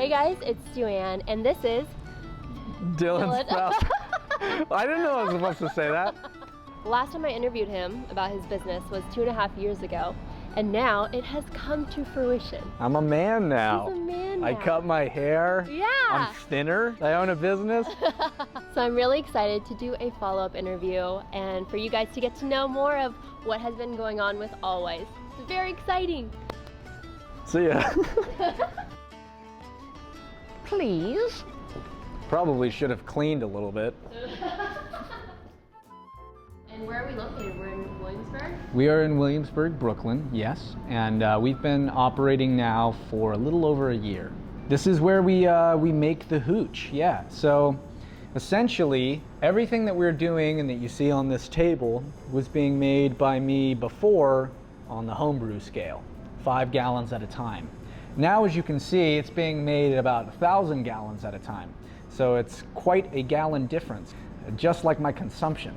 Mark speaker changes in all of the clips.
Speaker 1: Hey guys, it's Duan, and this is
Speaker 2: Dylan's Sprouse. I didn't know I was supposed to say that.
Speaker 1: Last time I interviewed him about his business was 2.5 years ago, and now it has come to fruition.
Speaker 2: I'm a man now.
Speaker 1: He's a man now.
Speaker 2: I cut my hair.
Speaker 1: Yeah.
Speaker 2: I'm thinner. I own a business.
Speaker 1: So I'm really excited to do a follow-up interview and for you guys to get to know more of what has been going on with All-Wise. It's very exciting.
Speaker 2: See ya.
Speaker 1: Please.
Speaker 2: Probably should have cleaned a little bit.
Speaker 1: And where are we located? We're in Williamsburg?
Speaker 2: We are in Williamsburg, Brooklyn, yes. And we've been operating now for a little over a year. This is where we make the hooch, yeah. So essentially, everything that we're doing and that you see on this table was being made by me before on the homebrew scale, 5 gallons at a time. Now, as you can see, it's being made at about 1,000 gallons at a time. So it's quite a gallon difference, just like my consumption.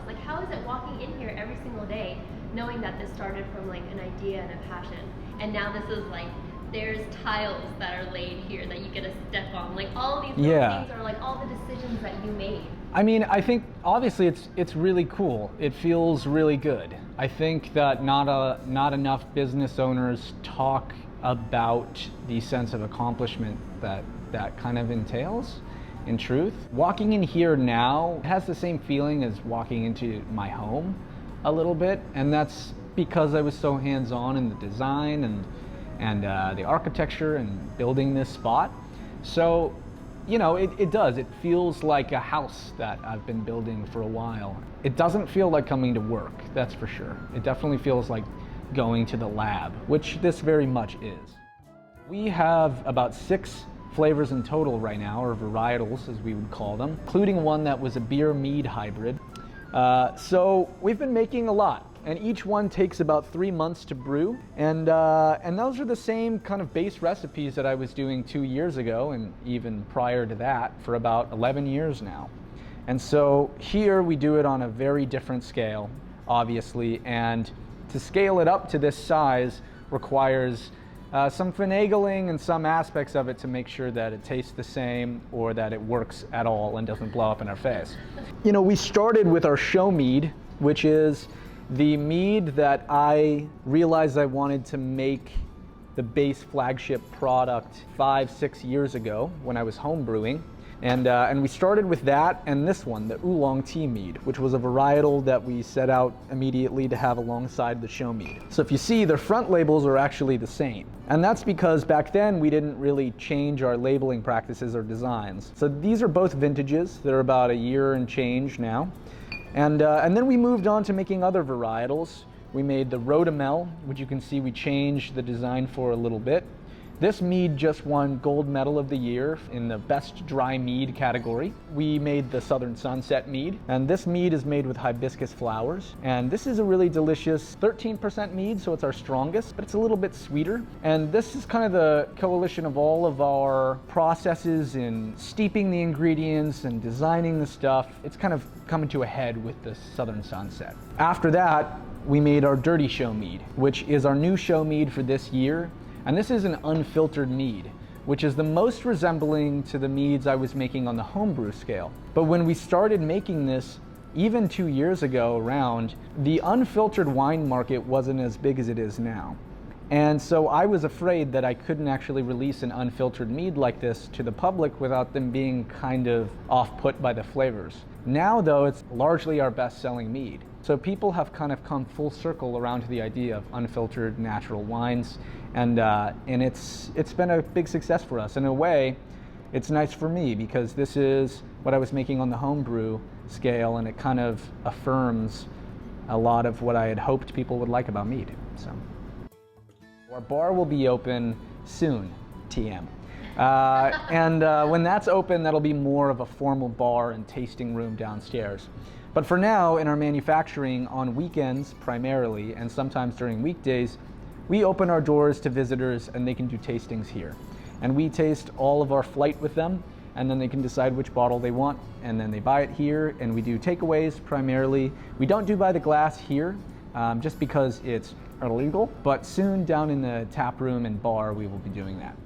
Speaker 1: Like, how is it walking in here every single day, knowing that this started from like an idea and a passion, and now this is like, there's tiles that are laid here that you get to step on. Like all these little things are like all the decisions that you made.
Speaker 2: I mean, I think obviously it's really cool. It feels really good. I think that not enough business owners talk about the sense of accomplishment that kind of entails, in truth. Walking in here now has the same feeling as walking into my home a little bit, and that's because I was so hands-on in the design and the architecture and building this spot. So, you know, it does. It feels like a house that I've been building for a while. It doesn't feel like coming to work, that's for sure. It definitely feels like going to the lab, which this very much is. We have about 6 flavors in total right now, or varietals as we would call them, including one that was a beer-mead hybrid. So we've been making a lot, and each one takes about 3 months to brew. And those are the same kind of base recipes that I was doing 2 years ago, and even prior to that for about 11 years now. And so here we do it on a very different scale, obviously, and to scale it up to this size requires some finagling and some aspects of it to make sure that it tastes the same or that it works at all and doesn't blow up in our face. You know, we started with our show mead, which is the mead that I realized I wanted to make the base flagship product 5-6 years ago when I was home brewing. And we started with that and this one, the oolong tea mead, which was a varietal that we set out immediately to have alongside the show mead. So if you see, their front labels are actually the same. And that's because back then we didn't really change our labeling practices or designs. So these are both vintages. They're about a year and change now. And then we moved on to making other varietals. We made the Rhodamel, which you can see we changed the design for a little bit. This mead just won Gold Medal of the Year in the Best Dry Mead category. We made the Southern Sunset mead, and this mead is made with hibiscus flowers. And this is a really delicious 13% mead, so it's our strongest, but it's a little bit sweeter. And this is kind of the coalition of all of our processes in steeping the ingredients and designing the stuff. It's kind of coming to a head with the Southern Sunset. After that, we made our Dirty Show mead, which is our new show mead for this year. And this is an unfiltered mead, which is the most resembling to the meads I was making on the homebrew scale. But when we started making this, even 2 years ago around, the unfiltered wine market wasn't as big as it is now. And so I was afraid that I couldn't actually release an unfiltered mead like this to the public without them being kind of off-put by the flavors. Now though, it's largely our best-selling mead. So people have kind of come full circle around to the idea of unfiltered natural wines, and it's been a big success for us. In a way, it's nice for me because this is what I was making on the homebrew scale, and it kind of affirms a lot of what I had hoped people would like about mead. So our bar will be open soon, TM. When that's open, that'll be more of a formal bar and tasting room downstairs. But for now, in our manufacturing on weekends primarily, and sometimes during weekdays, we open our doors to visitors and they can do tastings here. And we taste all of our flight with them, and then they can decide which bottle they want, and then they buy it here, and we do takeaways primarily. We don't do by the glass here, just because it's illegal, but soon down in the tap room and bar, we will be doing that.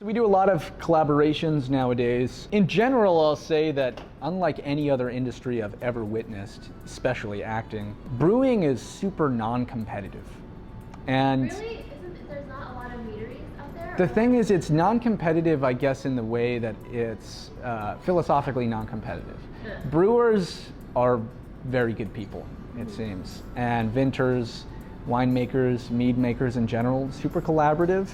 Speaker 2: We do a lot of collaborations nowadays. In general, I'll say that unlike any other industry I've ever witnessed, especially acting, brewing is super non-competitive. And
Speaker 1: Really? There's not a lot of meaderies out there?
Speaker 2: the thing is, it's non-competitive, I guess, in the way that it's philosophically non-competitive.
Speaker 1: Yeah.
Speaker 2: Brewers are very good people, it seems. And vintners, winemakers, mead makers in general, super collaborative.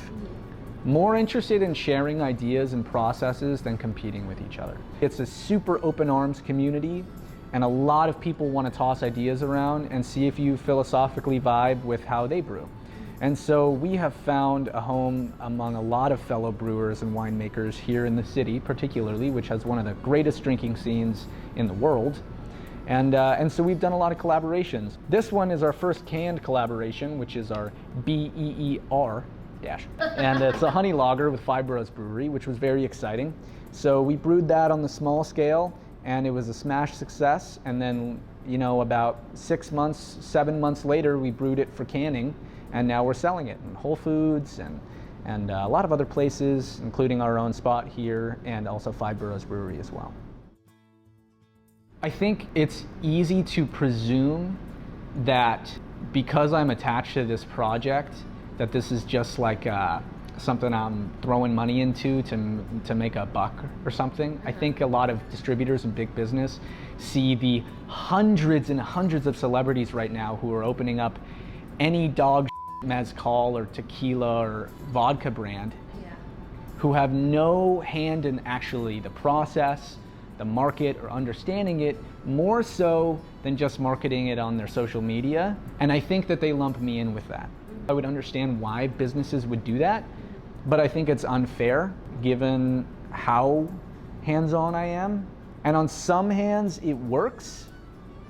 Speaker 2: More interested in sharing ideas and processes than competing with each other. It's a super open arms community, and a lot of people want to toss ideas around and see if you philosophically vibe with how they brew. And so we have found a home among a lot of fellow brewers and winemakers here in the city, particularly, which has one of the greatest drinking scenes in the world. And so we've done a lot of collaborations. This one is our first canned collaboration, which is our BEER. And it's a honey lager with Five Boroughs Brewery, which was very exciting. So we brewed that on the small scale, and it was a smash success. And then, you know, about 6 months, 7 months later, we brewed it for canning, and now we're selling it in Whole Foods and a lot of other places, including our own spot here, and also Five Boroughs Brewery as well. I think it's easy to presume that because I'm attached to this project, that this is just like something I'm throwing money into to make a buck or something. I think a lot of distributors and big business see the hundreds and hundreds of celebrities right now who are opening up any dog mezcal or tequila or vodka brand, who have no hand in actually the process, the market, or understanding it, more so than just marketing it on their social media. And I think that they lump me in with that. I would understand why businesses would do that, but I think it's unfair given how hands-on I am. And on some hands it works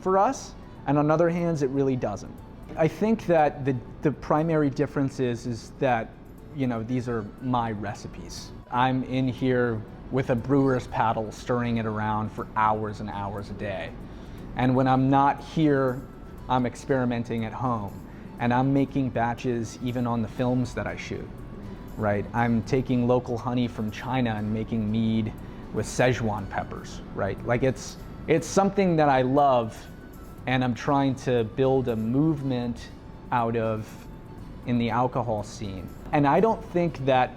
Speaker 2: for us, and on other hands it really doesn't. I think that the primary difference is that, you know, these are my recipes. I'm in here with a brewer's paddle stirring it around for hours and hours a day. And when I'm not here, I'm experimenting at home. And I'm making batches even on the films that I shoot, right? I'm taking local honey from China and making mead with Szechuan peppers, right? Like it's something that I love, and I'm trying to build a movement out of in the alcohol scene. And I don't think that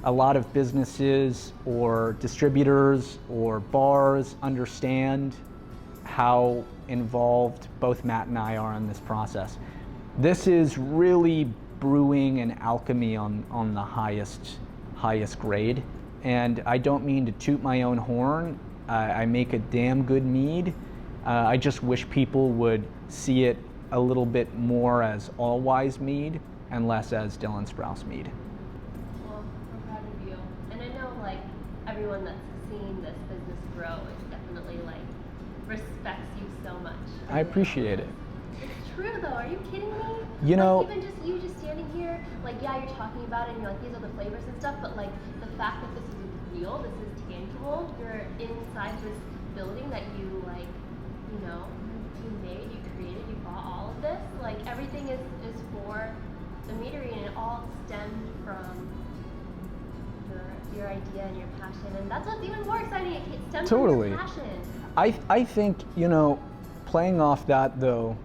Speaker 2: a lot of businesses or distributors or bars understand how involved both Matt and I are in this process. This is really brewing and alchemy on the highest grade. And I don't mean to toot my own horn. I make a damn good mead. I just wish people would see it a little bit more as All-Wise Mead and less as Dylan Sprouse Mead.
Speaker 1: Well, I'm proud of you. And I know, like, everyone that's seen this business grow is definitely, like, respects you so much.
Speaker 2: I appreciate it.
Speaker 1: It's true, though. Are you kidding me?
Speaker 2: You know,
Speaker 1: like, even just you just standing here, like, yeah, you're talking about it, and you're like, these are the flavors and stuff, but, like, the fact that this is real, this is tangible, you're inside this building that you, like, you know, you made, you created, you bought all of this, like, everything is for the meadery, and it all stemmed from your idea and your passion, and that's what's even more exciting. It stems from your passion.
Speaker 2: I think, you know, playing off that though,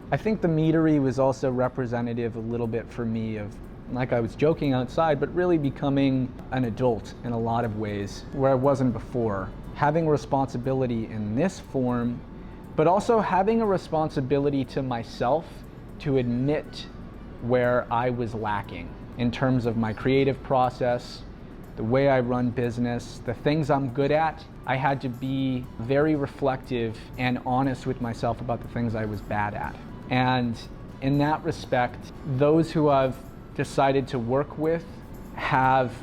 Speaker 2: I think the meadery was also representative a little bit for me of, like I was joking outside, but really becoming an adult in a lot of ways where I wasn't before. Having responsibility in this form, but also having a responsibility to myself to admit where I was lacking in terms of my creative process, the way I run business, the things I'm good at. I had to be very reflective and honest with myself about the things I was bad at. And in that respect, those who I've decided to work with have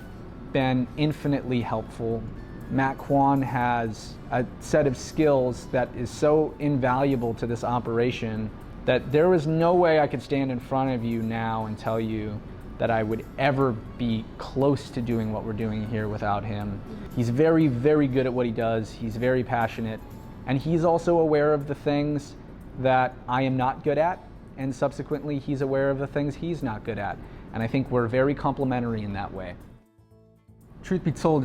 Speaker 2: been infinitely helpful. Matt Kwan has a set of skills that is so invaluable to this operation that there was no way I could stand in front of you now and tell you that I would ever be close to doing what we're doing here without him. He's very, very good at what he does. He's very passionate. And he's also aware of the things that I am not good at, and subsequently he's aware of the things he's not good at. And I think we're very complementary in that way. truth be told,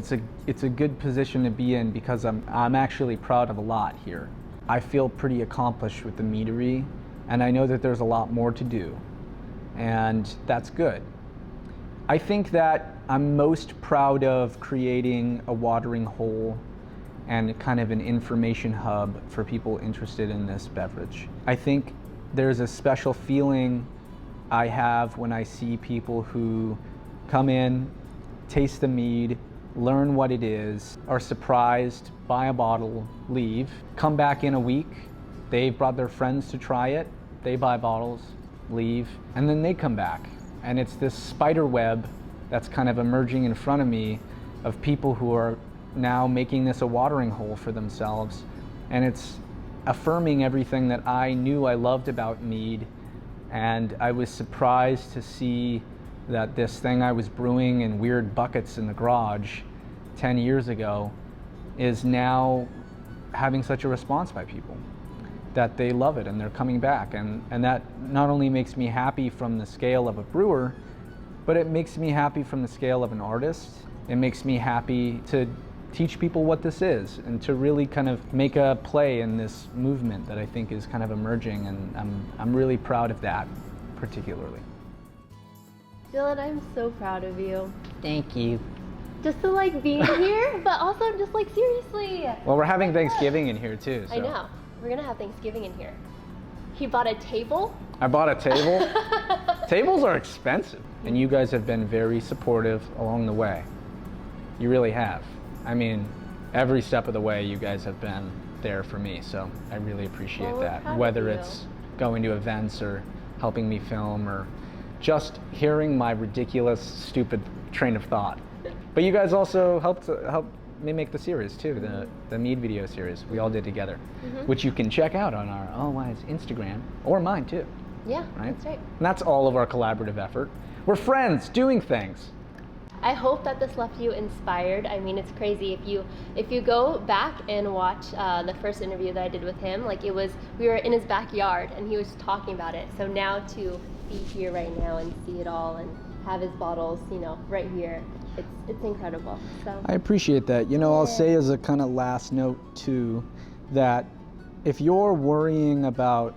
Speaker 2: it's a good position to be in because I'm actually proud of a lot here. I feel pretty accomplished with the meadery, and I know that there's a lot more to do, and that's good. I think that I'm most proud of creating a watering hole and kind of an information hub for people interested in this beverage. I think there's a special feeling I have when I see people who come in, taste the mead, learn what it is, are surprised, buy a bottle, leave, come back in a week, they've brought their friends to try it, they buy bottles, leave, and then they come back. And it's this spider web that's kind of emerging in front of me of people who are now making this a watering hole for themselves. And it's affirming everything that I knew I loved about mead. And I was surprised to see that this thing I was brewing in weird buckets in the garage 10 years ago is now having such a response by people, that they love it and they're coming back. And that not only makes me happy from the scale of a brewer, but it makes me happy from the scale of an artist. It makes me happy to teach people what this is and to really kind of make a play in this movement that I think is kind of emerging, and I'm really proud of that particularly.
Speaker 1: Dylan, I'm so proud of you.
Speaker 2: Thank you.
Speaker 1: Just to like be here, but also just like seriously.
Speaker 2: Well, we're having Thanksgiving in here too. So.
Speaker 1: I know. We're gonna have Thanksgiving in here. He bought a table.
Speaker 2: I bought a table. Tables are expensive, and you guys have been very supportive along the way. You really have. I mean, every step of the way you guys have been there for me, so I really appreciate that. Whether it's going to events or helping me film or just hearing my ridiculous, stupid train of thought. But you guys also helped me make the series too, the Mead video series we all did together, which you can check out on our All-Wise Instagram, or mine too.
Speaker 1: Yeah,
Speaker 2: right?
Speaker 1: That's right.
Speaker 2: And that's all of our collaborative effort. We're friends doing things.
Speaker 1: I hope that this left you inspired. I mean, it's crazy if you go back and watch the first interview that I did with him. Like we were in his backyard and he was talking about it. So now to be here right now and see it all and have his bottles, right here, it's incredible. So
Speaker 2: I appreciate that. I'll say as a kind of last note too, that if you're worrying about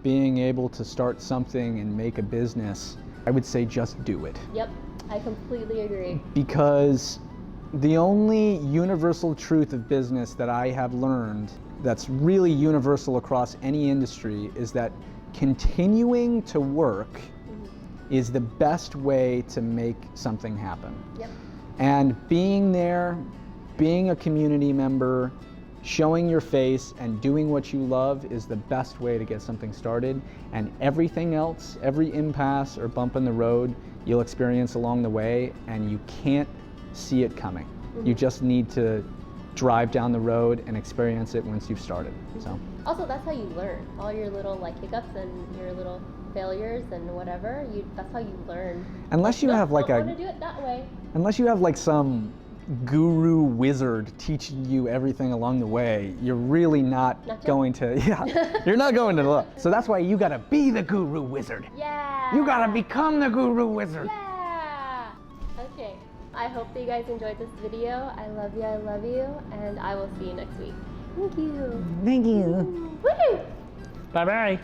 Speaker 2: being able to start something and make a business, I would say just do it.
Speaker 1: Yep. I completely agree.
Speaker 2: Because the only universal truth of business that I have learned that's really universal across any industry is that continuing to work is the best way to make something happen.
Speaker 1: Yep.
Speaker 2: And being there, being a community member, showing your face and doing what you love is the best way to get something started. And everything else, every impasse or bump in the road, you'll experience along the way, and you can't see it coming. You just need to drive down the road and experience it once you've started. So.
Speaker 1: Also, that's how you learn. All your little hiccups and your little failures and whatever, that's how you learn.
Speaker 2: Unless you have like
Speaker 1: I want to do it that way.
Speaker 2: Unless you have like some guru wizard teaching you everything along the way, you're really not going to, you're not going to look. So that's why you gotta be the guru wizard.
Speaker 1: Yeah.
Speaker 2: You gotta become the guru wizard.
Speaker 1: Yeah. Okay. I hope that you guys enjoyed this video. I love you, and I will see you next week. Thank you.
Speaker 2: Thank you.
Speaker 1: Woo!
Speaker 2: Bye-bye.